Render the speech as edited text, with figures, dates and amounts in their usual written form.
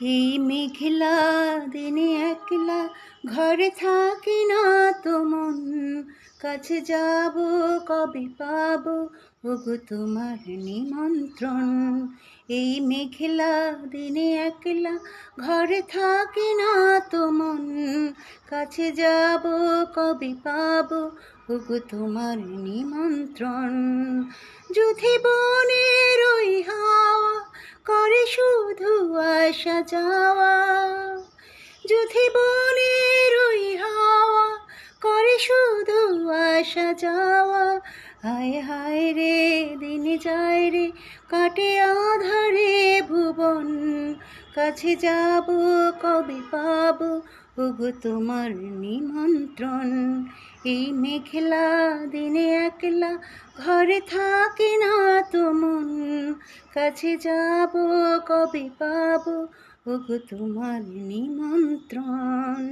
এই মেঘলা দিনে একলা ঘরে থাকি না তো মন, কাছে যাব কবে পাবো ওগো তোমার নিমন্ত্রণ। এই মেঘলা দিনে একলা ঘরে থাকি না তো মন, কাছে যাব কবে পাবো ওগো তোমার নিমন্ত্রণ। যুথি বনের ওই হাওয়া করে শুধু আসা যাওয়া, যুথি বনের ওই হাওয়া করে শুধু আসা যাওয়া। হায় হায় রে দিন যায় রে কাটে আধারে ভুবন, কাছে যাব কবে পাবো ওগো তোমার নিমন্ত্রণ। এই মেঘলা দিনে একলা ঘরে থাকি না তো মন, কাছে যাব কবে পাবো ওগো তোমার নিমন্ত্রণ।